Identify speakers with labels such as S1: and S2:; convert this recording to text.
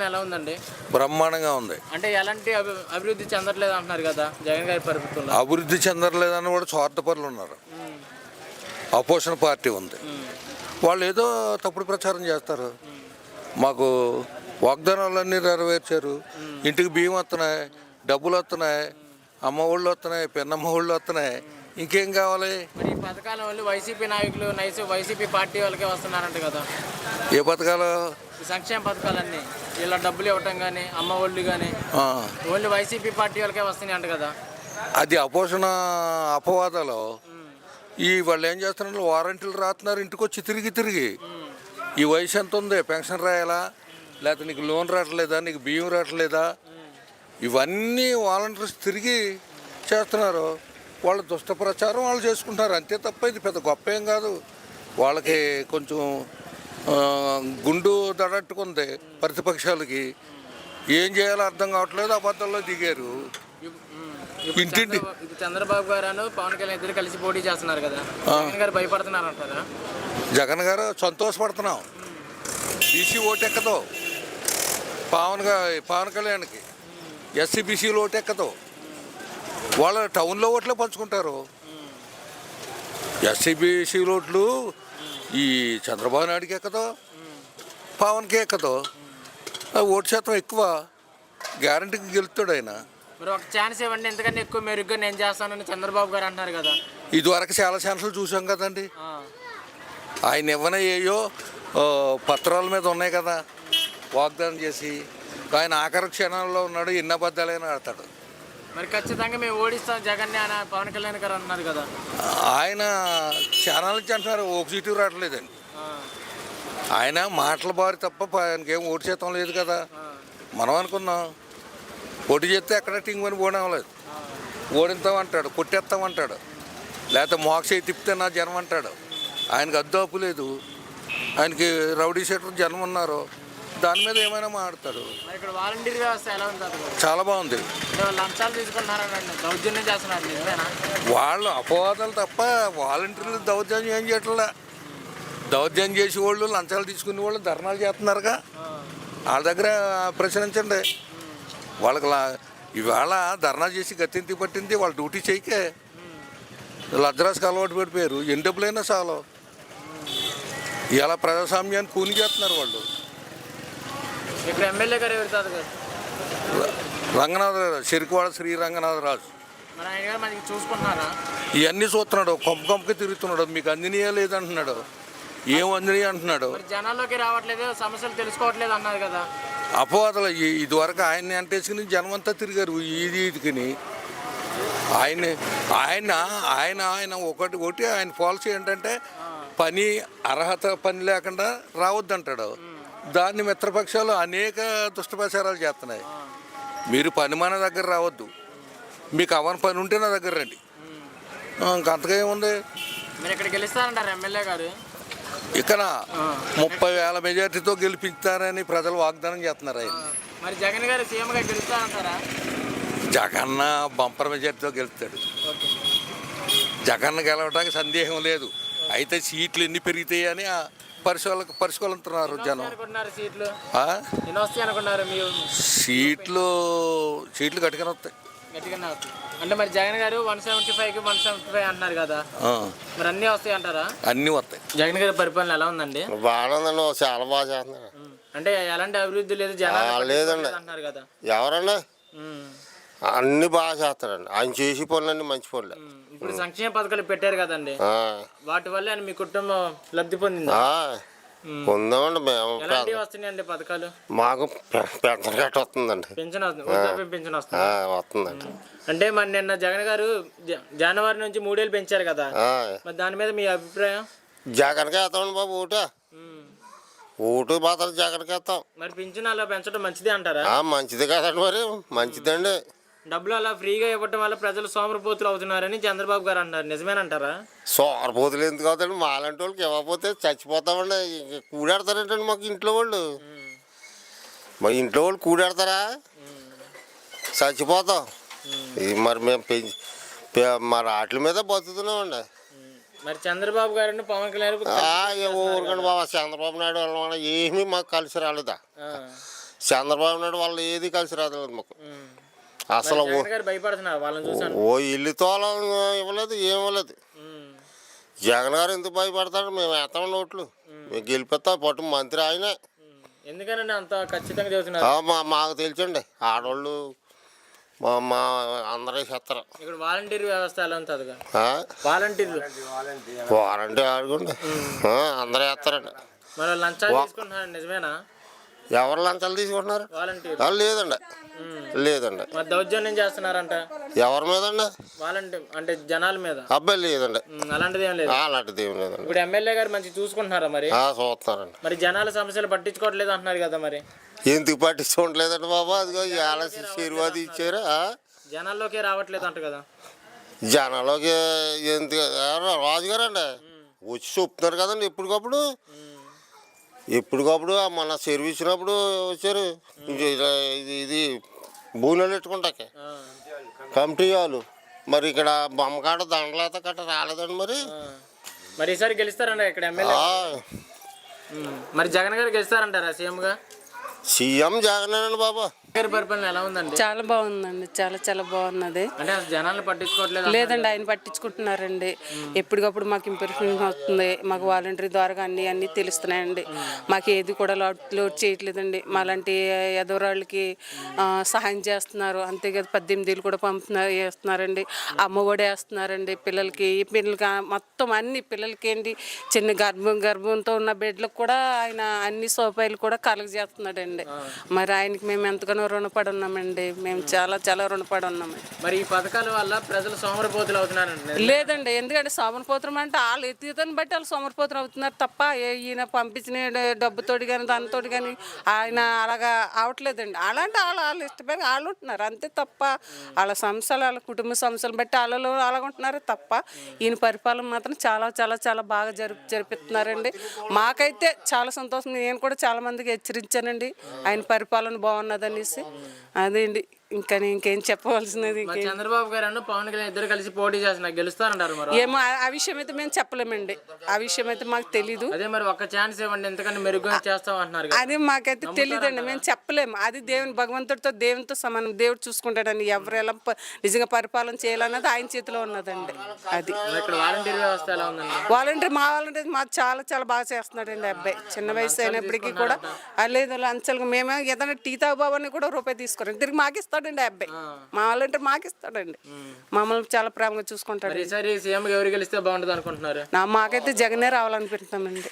S1: ఎలా ఉందండి?
S2: బ్రహ్మాండంగా ఉంది.
S1: అంటే ఎలాంటి అభివృద్ధి చెందట్లేదు అంటున్నారు కదా జగన్ గారి ప్రభుత్వంలో.
S2: అభివృద్ధి చెందలేదని కూడా స్వార్థపరులు ఉన్నారు. అపోజిషన్ పార్టీ ఉంది, వాళ్ళు ఏదో తప్పుడు ప్రచారం చేస్తారు. మాకు వాగ్దానాలన్నీ నెరవేర్చారు, ఇంటికి బియ్యం వస్తున్నాయి, డబ్బులు వస్తున్నాయి, అమ్మ ఒళ్ళు వస్తున్నాయి, పెన్నమ్మ ఒళ్ళు వస్తున్నాయి, ఇంకేం కావాలి?
S1: మరి ఈ పథకాల వల్ల వైసీపీ నాయకులు వైసీపీ పార్టీ వాళ్ళకే వస్తున్నారంట కదా.
S2: ఏ పథకాలు?
S1: సంక్షేమ పథకాలన్నీ ఇలా డబ్బులు ఇవ్వటం కానీ అమ్మ ఒళ్ళు కానీ ఓన్లీ వైసీపీ పార్టీ వాళ్ళకే వస్తున్నాయి అంట కదా.
S2: అది అపోషణ అపవాదాలు. ఈ వాళ్ళు ఏం చేస్తున్నారు, వారంటీలు రాస్తున్నారు ఇంటికి వచ్చి తిరిగి ఈ వయసు ఎంత ఉంది, పెన్షన్ రాయాలా, లేకపోతే నీకు లోన్ రావట్లేదా, నీకు బియ్యం రావట్లేదా, ఇవన్నీ వాలంటీర్స్ తిరిగి చేస్తున్నారు. వాళ్ళ దుష్ట ప్రచారం వాళ్ళు చేసుకుంటున్నారు, అంతే తప్ప ఇది పెద్ద గొప్ప ఏం కాదు. వాళ్ళకి కొంచెం గుండు దడట్టుకుంది ప్రతిపక్షాలకి, ఏం చేయాలో అర్థం కావట్లేదు, అబద్ధాల్లో దిగారు. ఇంటింటి
S1: చంద్రబాబు గారు పవన్ కళ్యాణ్ ఇద్దరు కలిసి పోటీ చేస్తున్నారు కదా, జగన్ గారు భయపడుతున్నారు అంటారా?
S2: జగన్ గారు సంతోషపడుతున్నాం, బీసీ ఓటెక్కదు పవన్ కళ్యాణ్కి, ఎస్సీ బీసీలు ఓటెక్కదు, వాళ్ళ టౌన్లో ఓట్లే పంచుకుంటారు. ఎస్సీ బీసీ ఓట్లు ఈ చంద్రబాబు నాయుడికి ఎక్కదు, పవన్కి ఎక్కదు, ఓటు శాతం ఎక్కువ, గ్యారంటీకి గెలుస్తాడు ఆయన.
S1: మరి ఒక ఛాన్స్ ఇవ్వండి, ఎందుకంటే ఎక్కువ మెరుగ్గా నేను చేస్తానని చంద్రబాబు గారు అంటున్నారు కదా.
S2: ఇదివరకు చాలా ఛాన్సులు చూసాం కదండి, ఆయన ఇవ్వనే ఏయో పత్రాల మీద ఉన్నాయి కదా వాగ్దానం చేసి, ఆయన ఆఖరి క్షణాల్లో ఉన్నాడు, ఎన్ని అబద్ధాలైనా ఆడతాడు.
S1: మరి ఖచ్చితంగా మేము ఓడిస్తాం జగన్ అని పవన్ కళ్యాణ్ గారు అన్నారు కదా.
S2: ఆయన ఛానల్ నుంచి అంటున్నారు, ఒక సీటు రావట్లేదండి. ఆయన మాటల బారి తప్ప ఆయనకి ఏం ఓటు శాతం లేదు కదా. మనం అనుకున్నాం పోటీ చేస్తే ఎక్కడ టింగుని పోవడం, ఓడిస్తామంటాడు, కొట్టేస్తామంటాడు, లేకపోతే మోక్ష తిప్పితే నా జనం అంటాడు. ఆయనకు అద్దోపు లేదు, ఆయనకి రౌడీ షీటర్ జనం ఉన్నారు, దాని మీద ఏమైనా మాట్లాడతారు.
S1: ఇక్కడ వాలంటీర్ వ్యవస్థ ఎలా ఉంది?
S2: చాలా బాగుంది.
S1: లంచాలు తీసుకుంటున్నారని దౌర్జన్యం చేస్తున్నారు,
S2: వాళ్ళు అపవాదాలు తప్ప వాలంటీర్లు దౌర్జన్యం ఏం చేయట్లా. దౌర్జన్యం చేసే వాళ్ళు, లంచాలు తీసుకునే వాళ్ళు ధర్నాలు చేస్తున్నారుగా, వాళ్ళ దగ్గర ప్రశ్నించండి. వాళ్ళకి ఇవాళ ధర్నా చేసి గతింతి పట్టింది, వాళ్ళ డ్యూటీ చేయకే లజ్రాస్కి అలవాటు పడిపోయారు. ఎన్ని డబ్బులైనా చాలు, ఇలా ప్రజాస్వామ్యాన్ని కూని చేస్తున్నారు వాళ్ళు.
S1: ఇక్కడ ఎమ్మెల్యే గారు ఎవరు తాత గారు?
S2: రంగనాథరాజు, చెరుకువాడ శ్రీ రంగనాథరాజు.
S1: మరి ఆయన గారు మనకి చూసుకుంటున్నారా?
S2: ఇవన్నీ చూస్తున్నాడు, కొంపకి తిరుగుతున్నాడు, మీకు అందినయా లేదంటున్నాడు, ఏం అందినయా అంటున్నాడు.
S1: జనాల్లోకి రావట్లేదు, సమస్యలు తెలుసుకోవట్లేదు అన్నారు కదా.
S2: అపవాదాలు. ఇదివరకు ఆయన్ని అంటేసుకుని జనం అంతా తిరిగారు ఈదికిని. ఆయన ఒకటి ఆయన పాలసీ ఏంటంటే పని అర్హత పని లేకుండా రావద్దంటాడు. దాన్ని మిత్రపక్షాలు అనేక దుష్టప్రచారాలు చేస్తున్నాయి. మీరు పని మన దగ్గర రావద్దు, మీకు అవని పని ఉంటే నా దగ్గర రండి, ఇంకంతగా ఏముంది.
S1: మీరు ఇక్కడ గెలుస్తారంటారు ఎమ్మెల్యే గారు?
S2: ఇక్కడ 30,000 మెజార్టీతో గెలిపిస్తారని ప్రజలు వాగ్దానం చేస్తున్నారు. ఆయన
S1: మరి జగన్ గారు సీఎంగా గెలుస్తారంటారా?
S2: జగన్న బంపర్ మెజార్టీతో గెలుస్తాడు. జగన్ గెలవడానికి సందేహం లేదు. అయితే సీట్లు ఎన్ని పెరుగుతాయని పరిశీలిస్తున్నారు జనం. సీట్లు గట్టిగానే వస్తాయి.
S1: అంటే మరి జగన్ గారు 175కి 175 అంటున్నారు కదా, మరి అన్నీ వస్తాయి అంటారా?
S2: అన్నీ వస్తాయి.
S1: జగన్ గారి పరిపాలన ఎలా ఉందండి?
S3: బాగుందండి, చాలా బాగా చేస్తున్నారు.
S1: అంటే ఎలాంటి అభివృద్ధి లేదు జనాలు
S3: లేదండి
S1: అంటున్నారు కదా.
S3: ఎవరన్నా అన్ని బాగా చేస్తారండి, ఆయన చేసి పనులన్నీ మంచి పనులు.
S1: ఇప్పుడు సంక్షేమ పథకాలు పెట్టారు కదండి, వాటి వల్ల మీ కుటుంబం లబ్ధి పొందింది?
S3: పొందామండి మేము.
S1: వస్తున్నాయండి పథకాలు?
S3: మాకు పెన్షన్ గట్ట వస్తుందండి,
S1: పెన్షన్
S3: వస్తుందండి.
S1: అంటే మరి నిన్న జగన్ గారు జనవరి నుంచి 3 ఏళ్ళు పెంచారు కదా, మరి దాని మీద మీ అభిప్రాయం?
S3: జగన్కే వేస్తామండి బాబు, ఓటు మాత్రం జగన్కి వేస్తాం.
S1: మరి పింఛన్ అలా పెంచడం మంచిదే అంటారా?
S3: మంచిది కదండి, మరి మంచిదండి.
S1: డబ్బులు అలా ఫ్రీగా ఇవ్వటం వల్ల ప్రజలు సోమరిపోతులు అవుతున్నారని చంద్రబాబు గారు అంటారు, నిజమేనంటారా?
S3: సోమరిపోతులు ఎందుకు అవుతాడు, మాలాంటి వాళ్ళకి ఇవ్వకపోతే చచ్చిపోతామండి. కూడాడతారంటండి మాకు ఇంట్లో వాళ్ళు, మా ఇంట్లో వాళ్ళు కూడాడతారా, చచ్చిపోతాం. మరి మేము మరి వాటి మీద బతుకుతున్నామండి.
S1: మరి చంద్రబాబు గారిని పవన్ కళ్యాణ్
S3: ఊరుకండి బాబా, చంద్రబాబు నాయుడు వల్ల ఏమీ మాకు కలిసి రాలేదా? చంద్రబాబు నాయుడు వల్ల ఏది కలిసి రాలేదు మాకు అసలు.
S1: భయపడుతున్నారు వాళ్ళని చూసాను.
S3: ఓ ఇల్లు తోలం ఇవ్వలేదు, ఏమివ్వలేదు. జగన్ గారు ఎందుకు భయపడతాడు? మేము వేస్తాం నోట్లు, మేము గెలిపిస్తాం, పట్టు మంత్రి ఆయనే.
S1: ఎందుకనండి అంత ఖచ్చితంగా చెబుతున్నారు?
S3: మాకు తెలుసండి, ఆడవాళ్ళు మా అందరూ చేస్తారు.
S1: ఇక్కడ వాలంటీర్ వ్యవస్థ ఎలా ఉంటుంది? వాలంటీర్లు
S3: వారంటీ ఆడుకోండి, అందరూ వేస్తారండి.
S1: మరి లంచాలు తీసుకుంటున్నారు, నిజమేనా?
S3: ఎవరు లంచాలు తీసుకుంటున్నారు?
S1: వాలంటీర్
S3: లేదండి, లేదండి.
S1: మరి దౌర్జన్యం చేస్తున్నారంట
S3: ఎవరి మీద అండి?
S1: వాలంటీర్ అంటే జనాల మీద.
S3: అబ్బాయి లేదండి,
S1: అలాంటిది ఏం లేదు.
S3: అలాంటిది ఏం లేదండి.
S1: ఇప్పుడు ఎమ్మెల్యే గారు మంచి చూసుకుంటున్నారా? మరి
S3: చూస్తున్నారండి.
S1: మరి జనాల సమస్యలు పట్టించుకోవట్లేదు అంటున్నారు కదా, మరి
S3: ఎందుకు పట్టించుకోవట్లేదండి బాబా? అదిగో ఆశీర్వాదం ఇచ్చారు,
S1: జనాల్లోకి రావట్లేదు అంట కదా.
S3: జనాల్లోకి ఎందుకు? రాజుగారు అండి వచ్చి చెప్తున్నారు కదండి ఎప్పటికప్పుడు మన సర్వీస్ ఇచ్చినప్పుడు వచ్చారు. ఇది భూనెలు పెట్టుకుంటాకే కమిటీ వాళ్ళు. మరి ఇక్కడ బొమ్మకాడ దండలేత కట్ట రాలేదండి.
S1: మరి ఈసారి గెలుస్తారంట ఇక్కడ ఎమ్మెల్యే. మరి జగన్ గారు గెలుస్తారంటారా సీఎంగా?
S3: సీఎం జగన్ బాబా.
S1: పరిపాలన ఎలా ఉందండి?
S4: చాలా బాగుందండి, చాలా బాగున్నది.
S1: అంటే జనాలను పట్టించుకోవట్లేదు?
S4: లేదండి, ఆయన పట్టించుకుంటున్నారండి. ఎప్పటికప్పుడు మాకు ఇంప్రూవ్మెంట్ అవుతుంది. మాకు వాలంటరీ ద్వారా అన్నీ తెలుస్తున్నాయండి. మాకు ఏది కూడా లోడ్ చేయట్లేదండి. మాలాంటి ఎదవరాళ్ళకి సహాయం చేస్తున్నారు. అంతే కదా, 18 ఏళ్ళు కూడా వేస్తున్నారండి. అమ్మఒడి వేస్తున్నారండి పిల్లలకి మొత్తం అన్ని పిల్లలకి ఏంటి, చిన్న గర్భంతో ఉన్న బిడ్డలకు కూడా ఆయన అన్ని సౌకర్యాలు కూడా కలగజేస్తున్నాడండి. మరి ఆయనకి మేము ఎంతగానో రుణపడి ఉన్నామండి. మేము చాలా రుణపడి ఉన్నామండి.
S1: మరి ఈ పథకాల వల్ల ప్రజలు సోమరిపోతులు అవుతున్నారండి?
S4: లేదండి, ఎందుకంటే సోమరిపోతులు అంటే వాళ్ళు ఎత్తుని బట్టి వాళ్ళు సోమరిపోతులు అవుతున్నారు తప్ప ఈయన పంపించిన డబ్బుతోటి కానీ దానితోటి కానీ ఆయన అలాగా అవట్లేదండి. అలాంటి వాళ్ళు ఇష్టపడి వాళ్ళు ఉంటున్నారు అంతే తప్ప, వాళ్ళ సంస్థలు వాళ్ళ కుటుంబ సంస్థలు బట్టి వాళ్ళు అలాగుంటున్నారు తప్ప ఈయన పరిపాలన మాత్రం చాలా బాగా జరిపిస్తున్నారండి. మాకైతే చాలా సంతోషం. నేను కూడా చాలా మందికి హెచ్చరించానండి ఆయన పరిపాలన బాగున్నదనేసి. అదే అండి, ఇంకేం చెప్పవలసినది.
S1: చంద్రబాబు గారు పవన్ కళ్యాణ్ ఇద్దరు కలిసి పోటీ చేస్తున్నారు, గెలుస్తారంటారు?
S4: ఏమో ఆ విషయం అయితే మేము చెప్పలేమండి, ఆ విషయం అయితే మాకు తెలీదు.
S1: అదే మరి ఒక్క ఛాన్స్ ఇవ్వండి, ఎందుకంటే మెరుగ్గా చేస్తాం అంటున్నారు.
S4: అది మాకైతే తెలియదండి, మేము చెప్పలేము. అది భగవంతుడితో దేవునితో సమానం. దేవుడు చూసుకుంటాడండి ఎవరు ఎలా నిజంగా పరిపాలన చేయాలన్నది ఆయన చేతిలో ఉన్నదండి. అది
S1: ఇక్కడ వాలంటీర్ వ్యవస్థ ఎలా ఉందండి?
S4: వాలంటీర్ మాకు చాలా బాగా చేస్తున్నాడండి అబ్బాయి. చిన్న వయసు అయినప్పటికీ కూడా లేదు లంచాలు. మేము ఏదైనా టీ తాగుబాబని కూడా రూపాయి తీసుకోరండి, తిరిగి మాకు ఇస్తాడండి అబ్బాయి. మా వాలంటీర్ మాకు ఇస్తాడండి, మమ్మల్ని చాలా ప్రేమగా చూసుకుంటాడు.
S1: ఈసారి సీఎం ఎవరు గెలిస్తే బాగుంటుంది అనుకుంటున్నారు?
S4: మాకైతే జగనే రావాలనుకుంటున్నామండి.